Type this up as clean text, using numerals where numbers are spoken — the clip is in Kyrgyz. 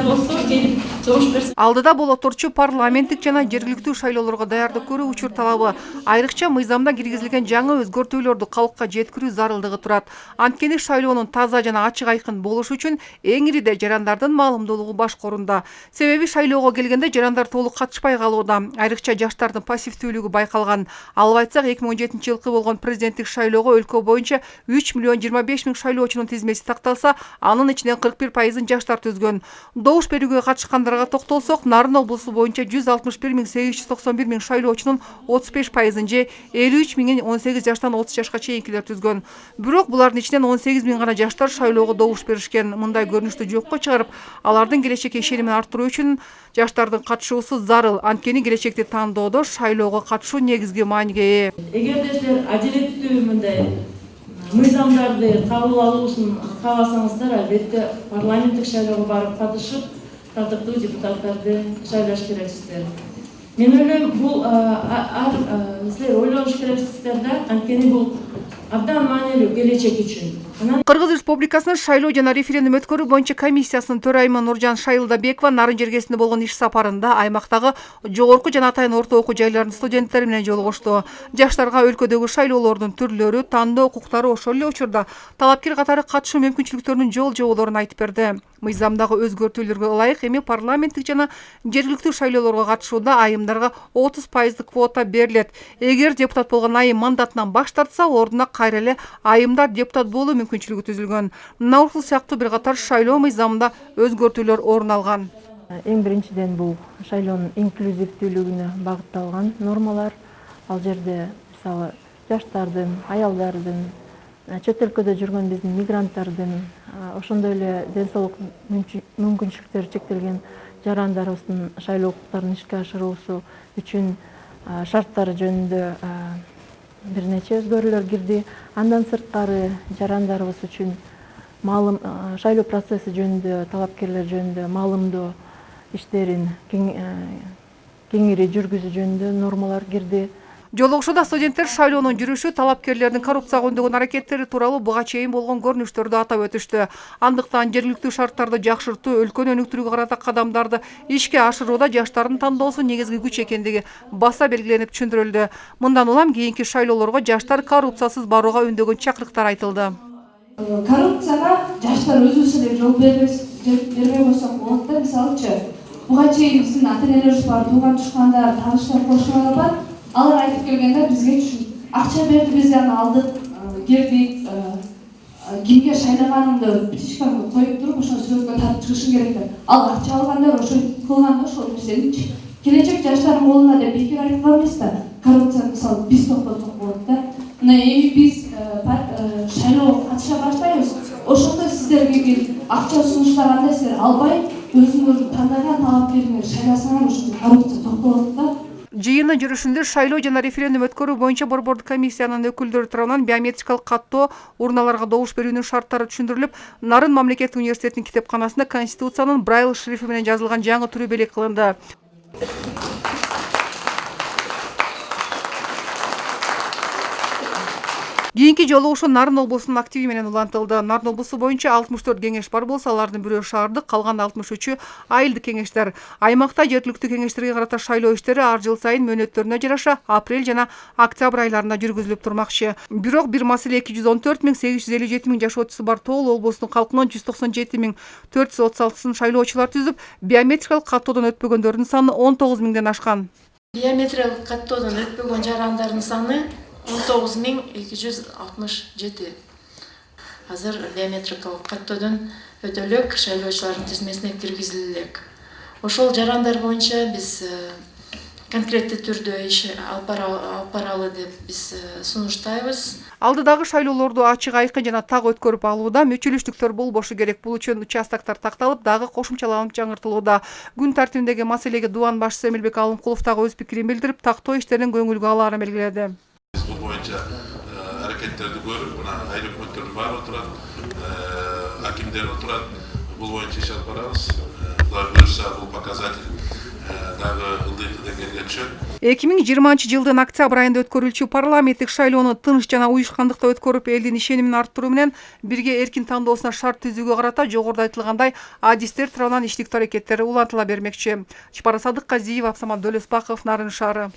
болсо келип добуш берсе. Алдыда болоторчу парламенттик жана жергиликтүү шайлоолорго даярдык көрүү учур талабы айрыкча мыйзамда киргизилген жаңы өзгөртүүлөрдү калкка жеткирүү зарылдыгы турат. Анткени шайлоонун таза жана ачык айкын болушу үчүн эң ириде жарандардын маалымдуулугу башкорунда. Себеби шайлоого келгенде жарандар толук катышпай калууда. Айрыкча жаштардын пассивдүүлүгү байкалган. Алып айтсак 2017-жылкы болгон президенттик шайлоого өлкө боюнча 3 миллион 25 миң шайлоочунун тизмеси такталса, анын ичинен 41% жаштар түзгөн. Добуш берүүгө катышкандарга токтолсок, Нарын облусу боюнча 161.891 миң шайлоочунун 35% же 53 миңин 18 жаштан 30 жашка чейинкилер түзгөн. Бирок булардын ичинен 18 миң гана жаштар шайлоого добуш беришкен. Мындай көрүнүштү жокко чыгарып, алардын келечекке ишенимин арттыруу үчүн жаштардын катышуусу зарыл. Анткени келечекти тандоодо шайлоого катышуу негизги мааниге ээ. Эгерде силер адилеттүү мындай мыйзамдарды кабыл алуусун кааласаңыздар, албетте парламенттик шайлоого барып катышып, татыктуу депутаттарды шайлаш керексиздер. Мен ойлойм, бул силер ойлош керексиздер да, анткени бул абдан маанилүү келечек үчүн. Кыргыз Республикасынын шайлоо жана референдум өткөрүү боюнча комиссиясынын төрайымы Нуржан Шайылдабекова Нарын жергесинде болгон иш сапарында аймактагы жогорку жана атайын орто окуу жайларынын студенттери менен жолугушту. Жаштарга өлкөдөгү шайлоолордун түрлөрү, тандоо укуктары, ошол эле учурда талапкер катары катышуу мүмкүнчүлүктөрүнүн жол-жоболорун айтып берди. Мыйзамдагы өзгөртүүлөргө ылайык эми парламенттик жана жергиликтүү шайлоолорго катышууда айымдарга 30% квота берилет. Эгер депутат болгон айым мандатынан баш тартса, ордуна кайра эле айымдар депутат болуу мүмкүнчүлүгү түзүлгөн. Мына ушул сыяктуу бир катар шайлоо мыйзамында өзгөртүүлөр орун алган. Эң биринчиден бул шайлоонун инклюзивдүүлүгүнө багытталган нормалар. Ал жерде мисалы жаштардын, аялдардын, чет өлкөдө жүргөн биздин мигранттардын, ошондой эле ден соолук мүмкүнчүлүктөрү чектелген жарандарыбыздын шайлоо укуктарын ишке ашыруусу үчүн шарттары жөнүндө бир нече өзгөрүүлөр кирди. Андан сырткары жарандарыбыз үчүн шайлоо процесси жөнүндө, талапкерлер жөнүндө маалымдоо иштерин кеңири жүргүзүү жөнүндө нормалар кирди. Жолугушууда студенттер шайлоонун жүрүшү, талапкерлердин коррупцияга өндөгөн аракеттери тууралуу буга чейин болгон көрүнүштөрдү атап өтүштү. Андыктан жергиликтүү шарттарды жакшыртуу, өлкөнү өнүктүрүүгө карата кадамдарды ишке ашырууда жаштардын тандоосу негизги күч экендиги баса белгиленип түшүндүрүлдү. Мындан улам кийинки шайлоолорго жаштар коррупциясыз барууга үндөгөн чакырыктар айтылды. Коррупцияга жаштар өзүбүз эле жол бербей койсок болот да. Мисалычы, буга чейин биздин ата-энелерибиз бар, тууган-тушкандар, тааныштар, кошуналар бар. Алар айтып келгенде бизге акча берди, биз аны алдык, кирдик, кимге шайлаганымды птичканы коюп туруп, ошо сүрөткө тартып чыгышың керек деп. Ал акча алгандар ошо кылган да ошол нерсени. Келечек жаштардын колуна деп бекер айткан эмес да. Коррупцияны мисалы биз токтотсок болот да. Мына эми биз шайлоого катыша баштайбыз. Ошондо сиздерге келип акча сунуштаганда силер албай, өзүңөрдүн тандаган талапкериңер шайласаңар, ошондо коррупция токтолот да. Жыйындын жүрүшүндө шайлоо жана референдум өткөрүү боюнча борбордук комиссиянын өкүлдөрү тарабынан биометрикалык каттоо, урналарга добуш берүүнүн шарттары түшүндүрүлүп, Нарын мамлекеттик университетинин китепканасында Конституциянын брайль шрифти менен жазылган жаңы түрү белек кылынды. Кийинки жолугушуу Нарын облусунун активи менен улантылды. Нарын облусу боюнча 64 кеңеш бар болсо, алардын бирөө шаардык, калган 63-ü айылдык кеңештер. Аймакта жергиликтүү кеңештерге карата шайлоо иштери ар жыл сайын мөөнөттөрүнө жараша апрель жана октябрь айларында жүргүзүлүп турмакчы. Бирок бир маселе 214.857 миң жашоочусу бар Тоол облусунун калкынын 197.436 шайлоочулар түзүп, биометрикалык каттоодон өтпөгөндөрдүн саны 19 миңден ашкан. Биометрикалык каттоодон өтпөгөн жарандардын саны 19.267. Азыр биометрикалык каттоодон өтөлөк шайлоочулардын тизмесине киргизилет. Ошол жарандар боюнча биз конкреттүү түрдө иш алып баралы деп биз сунуштайбыз. Алдыдагы шайлоолорду ачык айкын жана так өткөрүп алууда мүчүлүштүктөр болбошу керек. Бул үчүн участоктор такталып, дагы кошумчаланып жаңыртылууда. Күн тартибиндеги маселеге Дубан башчысы Эмилбек Алымкулов дагы өз пикирин билдирип, тактоо иштерин көңүлгө алаарын белгиледи. Бул боюнча аракеттерди көрүп, мына айыл өкмөттөрдүн баары отурат, акимдер отурат. Бул боюнча иш алып барабыз. Буюрса бул показатель дагы ылдый деңгээлге түшөт. 2020 жылдын октябрь айында өткөрүлчү парламенттик шайлоону тыныч жана уюшкандыкта өткөрүп, элдин ишенимин арттыруу менен бирге эркин тандоосуна шарт түзүүгө карата жогоруда айтылгандай адистер тарабынан иштиктүү аракеттер улантыла бермекчи. Чапара Садыкказиева, Абсамат Дөлөсбаков, Нарын шаары.